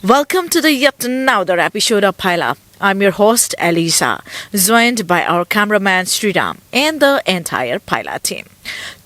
Welcome to the yet another episode of Paila. I'm your host Eliza, joined by our cameraman Shree Ram and the entire Paila team.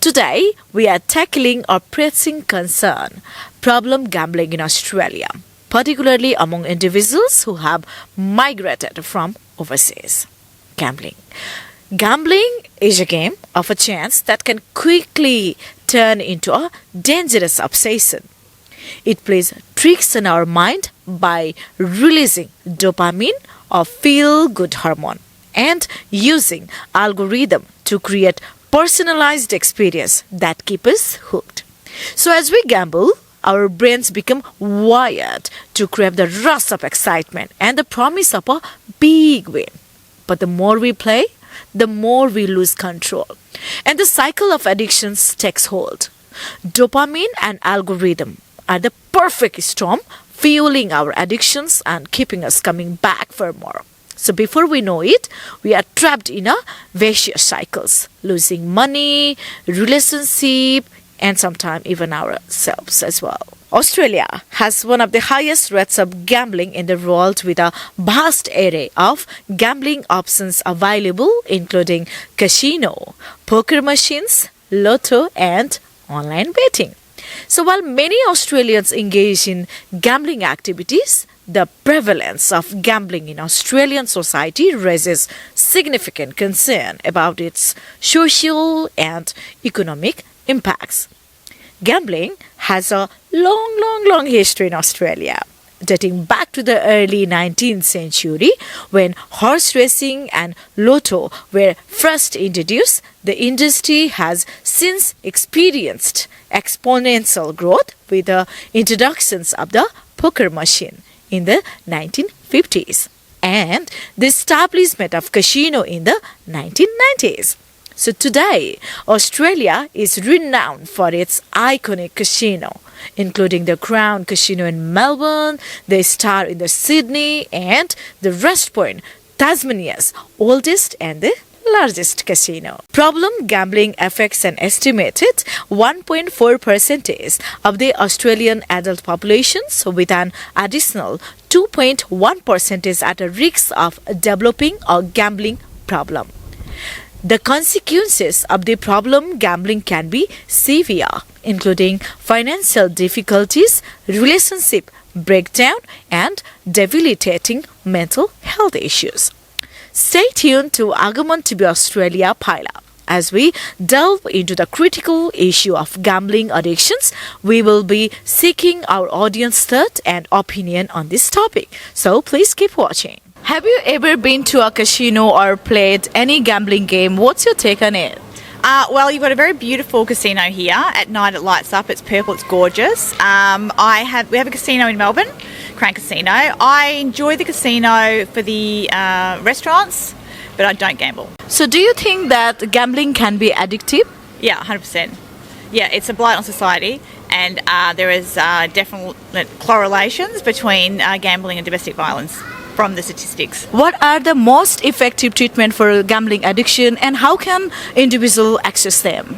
Today, we are tackling a pressing concern, problem gambling in Australia, particularly among individuals who have migrated from overseas. Gambling. Gambling is a game of a chance that can quickly turn into a dangerous obsession. It plays tricks on our mind by releasing dopamine, a feel-good hormone, and using algorithm to create personalized experience that keep us hooked. So as we gamble, our brains become wired to crave the rush of excitement and the promise of a big win. But the more we play, the more we lose control. And the cycle of addictions takes hold. Dopamine and algorithm are the perfect storm, fueling our addictions and keeping us coming back for more. So before we know it, we are trapped in a vicious cycles, losing money, relationship, and sometimes even ourselves as well. Australia has one of the highest rates of gambling in the world with a vast array of gambling options available, including casino, poker machines, lotto, and online betting. So while many Australians engage in gambling activities, the prevalence of gambling in Australian society raises significant concern about its social and economic impacts. Gambling has a long history in Australia, dating back to the early 19th century when horse racing and lotto were first introduced. The industry has since experienced exponential growth with the introductions of the poker machine in the 1950s and the establishment of casino in the 1990s. So today, Australia is renowned for its iconic casino, including the Crown Casino in Melbourne, the Star in the Sydney, and the West Point, Tasmania's oldest and the largest casino. Problem gambling affects an estimated 1.4% of the Australian adult population, so with an additional 2.1% at a risk of developing a gambling problem. The consequences of the problem gambling can be severe, including financial difficulties, relationship breakdown, and debilitating mental health issues. Stay tuned to Aagaman TV Australia Paila. As we delve into the critical issue of gambling addictions, we will be seeking our audience thought and opinion on this topic. So please keep watching. Have you ever been to a casino or played any gambling game? What's your take on it? Well, you've got a very beautiful casino here. At night it lights up, it's purple, it's gorgeous. We have a casino in Melbourne, Crown Casino. I enjoy the casino for the restaurants, but I don't gamble. So do you think that gambling can be addictive? Yeah, 100%. Yeah, it's a blight on society, and there is definite correlations between gambling and domestic violence from the statistics. What are the most effective treatment for gambling addiction and how can individuals access them?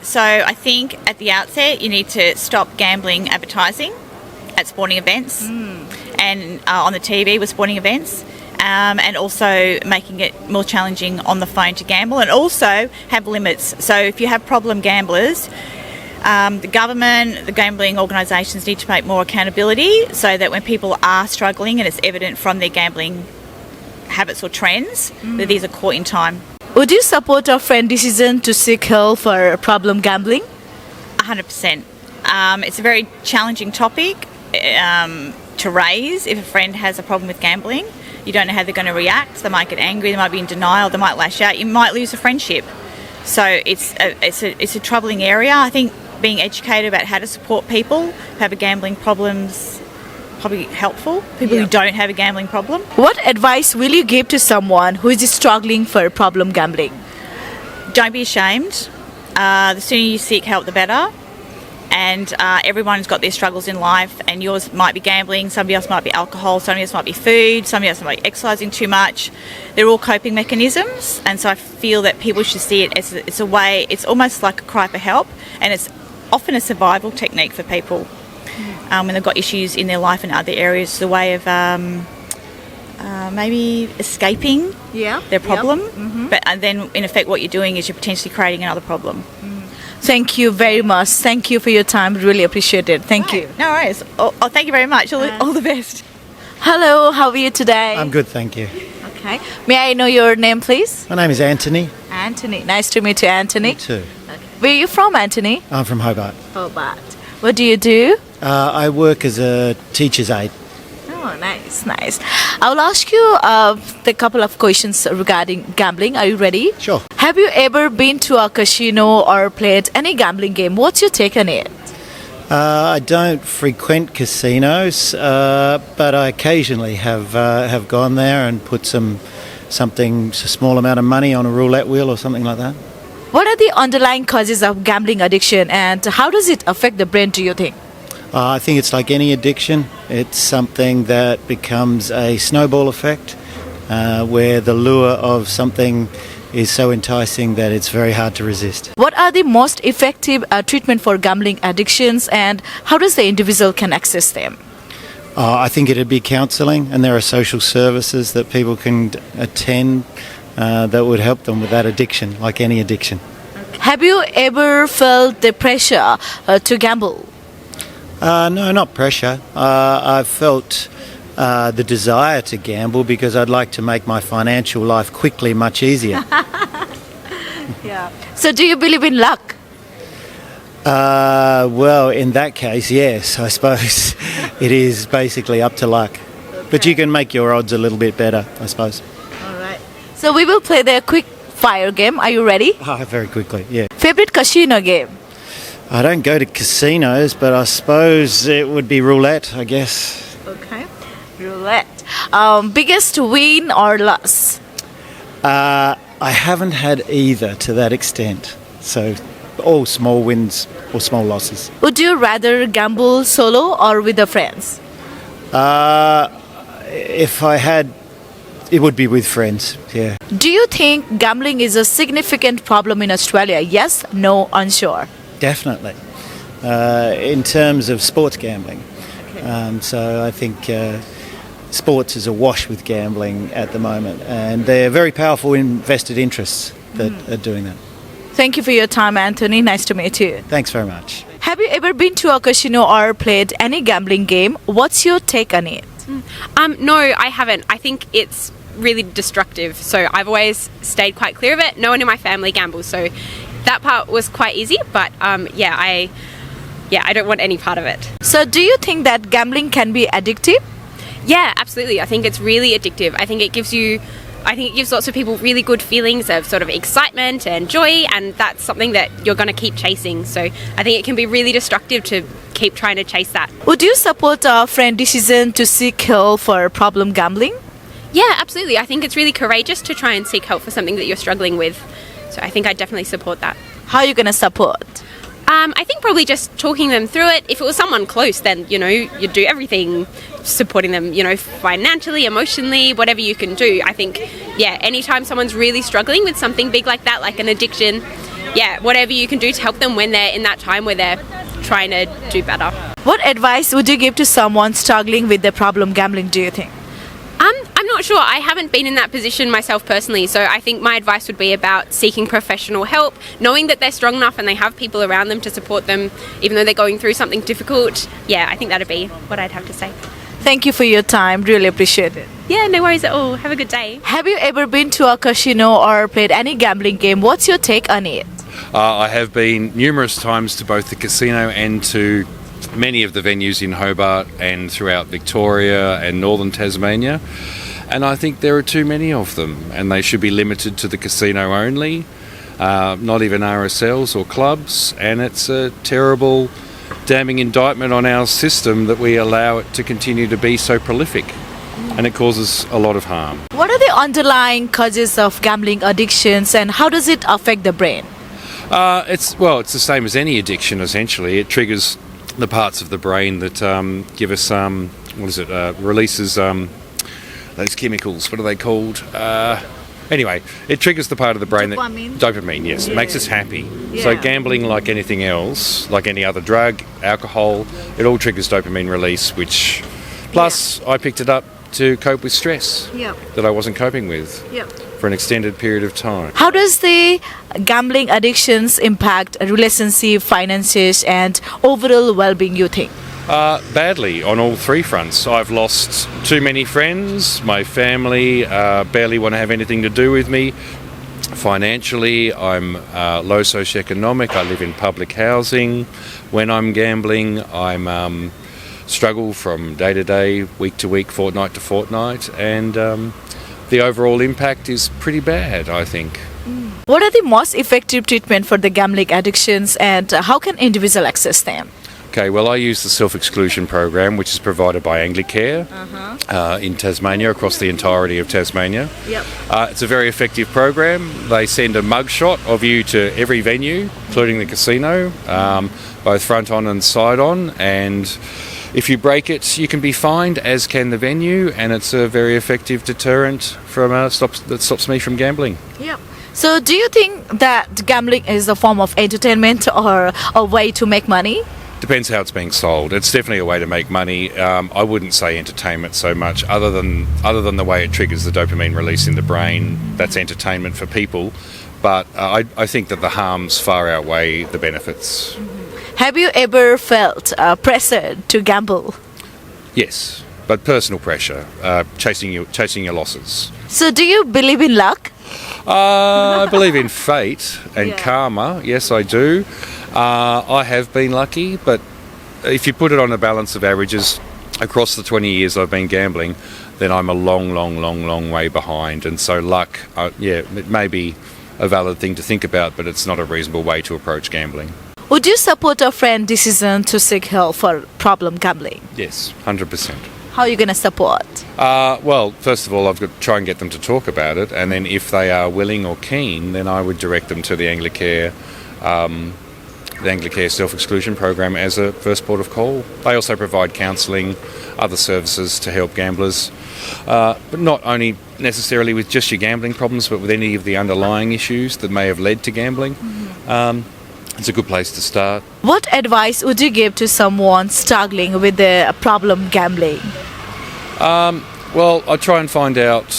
So I think at the outset you need to stop gambling advertising at sporting events and on the TV with sporting events, and also making it more challenging on the phone to gamble, and also have limits. So if you have problem gamblers, the government, the gambling organisations need to make more accountability so that when people are struggling and it's evident from their gambling habits or trends that these are caught in time. Would you support a friend decision to seek help for problem gambling? 100%. It's a very challenging topic to raise if a friend has a problem with gambling. You don't know how they're going to react. They might get angry, they might be in denial, they might lash out, you might lose a friendship. So it's a troubling area. I think being educated about how to support people who have a gambling problem's probably helpful. People who don't have a gambling problem. What advice will you give to someone who is struggling for problem gambling? Don't be ashamed. The sooner you seek help, the better. And everyone's got their struggles in life, and yours might be gambling, somebody else might be alcohol, somebody else might be food, somebody else might be exercising too much. They're all coping mechanisms, and so I feel that people should see it as it's a way, it's almost like a cry for help, and it's often a survival technique for people. when they've got issues in their life in other areas. It's a way of maybe escaping their problem. But then, in effect, what you're doing is you're potentially creating another problem. Thank you very much. Thank you for your time. Really appreciate it. Thank you. No worries. Oh, thank you very much. All the best. Hello, how are you today? I'm good, thank you. Okay. May I know your name, please? My name is Anthony. Anthony. Nice to meet you, Anthony. Me too. Okay. Where are you from, Anthony? I'm from Hobart. Hobart. What do you do? I work as a teacher's aide. Oh, nice, nice. I will ask you a couple of questions regarding gambling. Are you ready? Sure. Have you ever been to a casino or played any gambling game? What's your take on it? I don't frequent casinos, but I occasionally have gone there and put a small amount of money on a roulette wheel or something like that. What are the underlying causes of gambling addiction, and how does it affect the brain, do you think? I think it's like any addiction. It's something that becomes a snowball effect, where the lure of something is so enticing that it's very hard to resist. What are the most effective treatment for gambling addictions, and how does the individual can access them? I think it'd be counselling, and there are social services that people can attend that would help them with that addiction, like any addiction. Have you ever felt the pressure to gamble? No, not pressure. I've felt the desire to gamble because I'd like to make my financial life quickly much easier. Yeah. So do you believe in luck? Well, in that case, yes, I suppose it is basically up to luck. Okay. But you can make your odds a little bit better, I suppose. All right. So we will play the quick fire game. Are you ready? Very quickly, yeah. Favorite casino game? I don't go to casinos, but I suppose it would be roulette, I guess. Okay. Roulette. Biggest win or loss? I haven't had either to that extent. So all small wins or small losses. Would you rather gamble solo or with the friends? If I had, it would be with friends, yeah. Do you think gambling is a significant problem in Australia? Yes, no, unsure. Definitely. In terms of sports gambling. So I think sports is awash with gambling at the moment, and they're very powerful invested interests that are doing that. Thank you for your time, Anthony. Nice to meet you. Thanks very much. Have you ever been to a casino or played any gambling game? What's your take on it? No, I haven't. I think it's really destructive, so I've always stayed quite clear of it. No one in my family gambles, so that part was quite easy, but I don't want any part of it. So do you think that gambling can be addictive? Yeah, absolutely. I think it's really addictive. I think it gives lots of people really good feelings of sort of excitement and joy, and that's something that you're going to keep chasing. So I think it can be really destructive to keep trying to chase that. Would you support a friend decision to seek help for problem gambling? Yeah, absolutely. I think it's really courageous to try and seek help for something that you're struggling with. So I think I definitely support that. How are you going to support? I think probably just talking them through it. If it was someone close, then, you'd do everything, supporting them, financially, emotionally, whatever you can do. I think, anytime someone's really struggling with something big like that, like an addiction, whatever you can do to help them when they're in that time where they're trying to do better. What advice would you give to someone struggling with the problem gambling, do you think? I'm not sure. I haven't been in that position myself personally, so I think my advice would be about seeking professional help, knowing that they're strong enough and they have people around them to support them, even though they're going through something difficult. Yeah, I think that'd be what I'd have to say. Thank you for your time. Really appreciate it. Yeah, no worries at all. Have a good day. Have you ever been to a casino or played any gambling game? What's your take on it? I have been numerous times to both the casino and to many of the venues in Hobart and throughout Victoria and northern Tasmania, and I think there are too many of them, and they should be limited to the casino only, not even RSLs or clubs, and it's a terrible, damning indictment on our system that we allow it to continue to be so prolific, and it causes a lot of harm. What are the underlying causes of gambling addictions, and how does it affect the brain? It's the same as any addiction, essentially. It triggers the parts of the brain that give us releases those chemicals. What are they called? Anyway, it triggers the part of the brain Dopamine? that dopamine. Yes, it makes us happy. So Yeah. gambling, like anything else, like any other drug, alcohol, it all triggers dopamine release. Which, plus, I picked it up to cope with stress Yep. that I wasn't coping with Yep. for an extended period of time. How does the gambling addictions impact relationship, finances, and overall well-being, you think? Badly on all three fronts. I've lost too many friends. My family barely want to have anything to do with me. Financially, I'm low socioeconomic. I live in public housing. When I'm gambling, I'm struggle from day to day, week to week, fortnight to fortnight, and the overall impact is pretty bad, I think. What are the most effective treatment for the gambling addictions, and how can individuals access them? Okay, well, I use the self-exclusion program, which is provided by Anglicare in Tasmania, across the entirety of Tasmania. Yep. It's a very effective program. They send a mugshot of you to every venue, including the casino, both front on and side on, and if you break it, you can be fined, as can the venue, and it's a very effective deterrent from that stops me from gambling. Yep. So do you think that gambling is a form of entertainment or a way to make money? Depends how it's being sold. It's definitely a way to make money. I wouldn't say entertainment so much, other than the way it triggers the dopamine release in the brain. That's entertainment for people, but I think that the harms far outweigh the benefits. Have you ever felt pressured to gamble? Yes, but personal pressure, chasing your losses. So do you believe in luck? I believe in fate and Yeah. karma. Yes, I do. I have been lucky, but if you put it on a balance of averages across the 20 years I've been gambling, then I'm a long way behind. And so luck, it may be a valid thing to think about, but it's not a reasonable way to approach gambling. Would you support a friend's decision to seek help for problem gambling? Yes, 100%. How are you going to support? Well, first of all, I've got to try and get them to talk about it, and then if they are willing or keen, then I would direct them to the Anglicare self-exclusion program as a first port of call. They also provide counselling, other services to help gamblers, but not only necessarily with just your gambling problems, but with any of the underlying issues that may have led to gambling. It's a good place to start. What advice would you give to someone struggling with the problem gambling? Well, I try and find out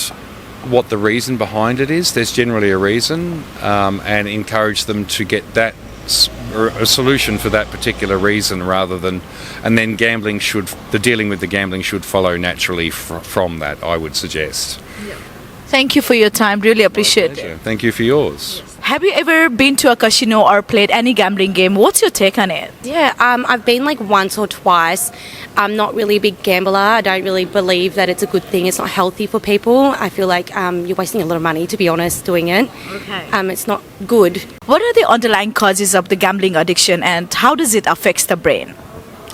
what the reason behind it is. There's generally a reason, and encourage them to get that or a solution for that particular reason, rather than, and then dealing with the gambling should follow naturally from that, I would suggest. Thank you for your time. Really appreciate it. Pleasure. Thank you for yours. Have you ever been to a casino or played any gambling game? What's your take on it? Yeah, I've been like once or twice. I'm not really a big gambler. I don't really believe that it's a good thing. It's not healthy for people. I feel like you're wasting a lot of money, to be honest, doing it. Okay. It's not good. What are the underlying causes of the gambling addiction, and how does it affect the brain?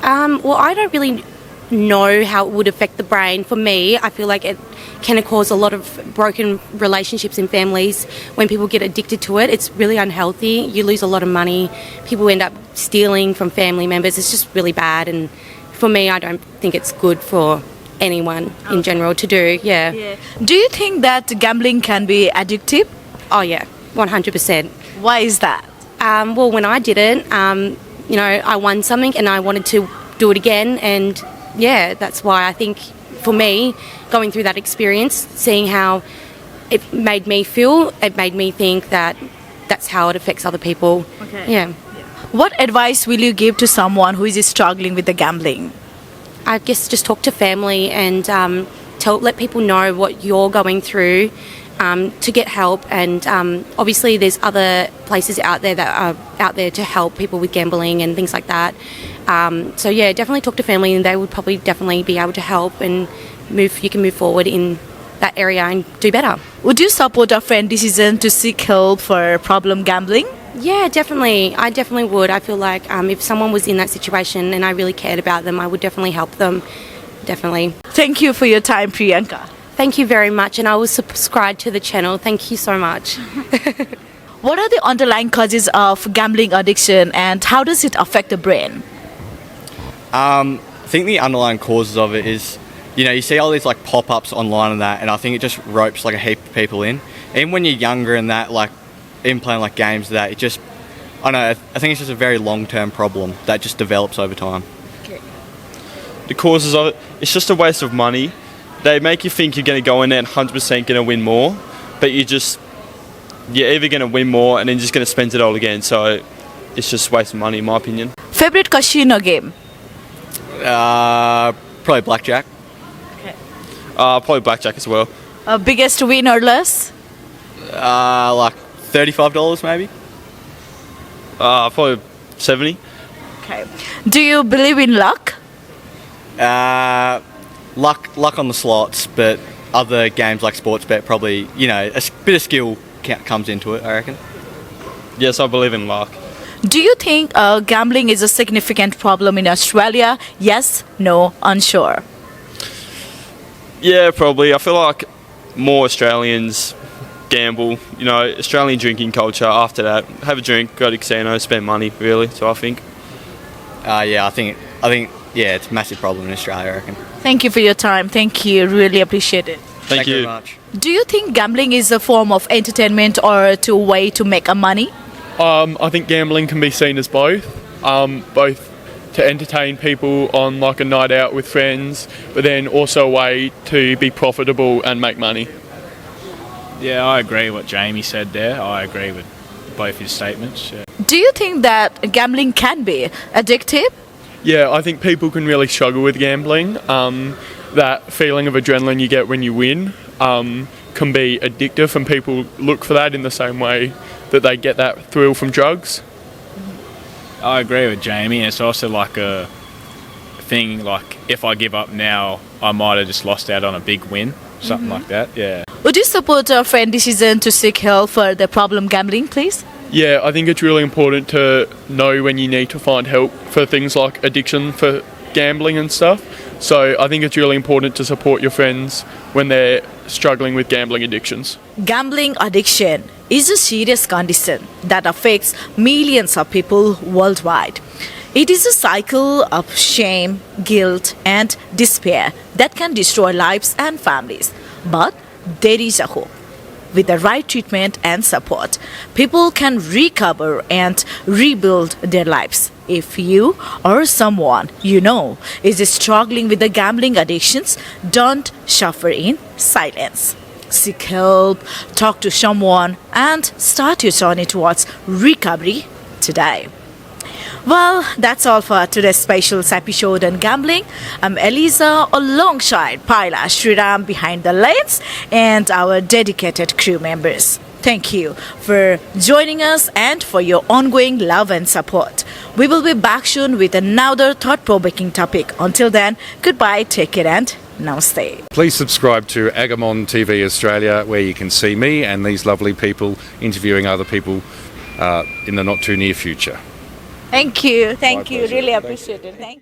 Well, I don't really know how it would affect the brain. For me, I feel like it can cause a lot of broken relationships in families when people get addicted to it. It's really unhealthy. You lose a lot of money. People end up stealing from family members. It's just really bad, and for me, I don't think it's good for anyone in general to do. Yeah. Do you think that gambling can be addictive? Oh yeah, 100%. Why is that? Well, when I did it, I won something and I wanted to do it again, and yeah, that's why I think for me, going through that experience, seeing how it made me feel, it made me think that that's how it affects other people. Okay. Yeah. What advice will you give to someone who is struggling with the gambling? I guess just talk to family and let people know what you're going through to get help. And obviously there's other places out there that are out there to help people with gambling and things like that. So yeah, definitely talk to family, and they would probably definitely be able to help, and you can move forward in that area and do better. Would you support a friend's decision to seek help for problem gambling? Yeah, definitely. I definitely would. I feel like if someone was in that situation and I really cared about them, I would definitely help them. Definitely. Thank you for your time, Priyanka. Thank you very much, and I will subscribe to the channel. Thank you so much. What are the underlying causes of gambling addiction, and how does it affect the brain? I think the underlying causes of it is, you see all these like pop-ups online and that, and I think it just ropes like a heap of people in. even when you're younger and that, like, even playing like games of that, it just, I don't know, I think it's just a very long-term problem that just develops over time. The causes of it, it's just a waste of money. They make you think you're going to go in there and 100% going to win more, but you're either going to win more and then just going to spend it all again. So it's just a waste of money, in my opinion. Favorite casino game? Probably blackjack. Probably blackjack as well. Biggest win or loss? Like $35 maybe. Probably 70. Okay. Do you believe in luck? Luck on the slots, but other games like sports bet probably, you know, a bit of skill comes into it, I reckon. Yes, I believe in luck. Do you think gambling is a significant problem in Australia? Yes, no, unsure. Yeah, probably. I feel like more Australians gamble. You know, Australian drinking culture. After that, have a drink, go to casino, spend money. Really, so I think. Yeah, I think yeah, it's a massive problem in Australia, I reckon. Thank you for your time. Thank you. Really appreciate it. Thank you very much. Do you think gambling is a form of entertainment or a way to make a money? I think gambling can be seen as both to entertain people on like a night out with friends, but then also a way to be profitable and make money. Yeah, I agree with what Jamie said there. I agree with both his statements. Yeah. Do you think that gambling can be addictive? Yeah, I think people can really struggle with gambling. That feeling of adrenaline you get when you win can be addictive, and people look for that in the same way that they get that thrill from drugs. I agree with Jamie. It's also like a thing, like if I give up now, I might have just lost out on a big win, something like that, yeah. Would you support a friend's decision to seek help for the problem gambling, please? Yeah, I think it's really important to know when you need to find help for things like addiction for gambling and stuff. So I think it's really important to support your friends when they're struggling with gambling addictions. Gambling addiction is a serious condition that affects millions of people worldwide. It is a cycle of shame, guilt, and despair that can destroy lives and families. But there is a hope. With the right treatment and support, people can recover and rebuild their lives. If you or someone you know is struggling with the gambling addictions, don't suffer in silence. Seek help, talk to someone, and start your journey towards recovery today. Well, that's all for today's special episode on gambling. I'm Eliza alongside Paila, Shree Ram behind the lanes, and our dedicated crew members. Thank you for joining us and for your ongoing love and support. We will be back soon with another thought-provoking topic. Until then, goodbye, take care, and namaste. Please subscribe to Aagaman TV Australia, where you can see me and these lovely people interviewing other people in the not too near future. Thank you. Thank My you. pleasure. Really Thank appreciate it. Thank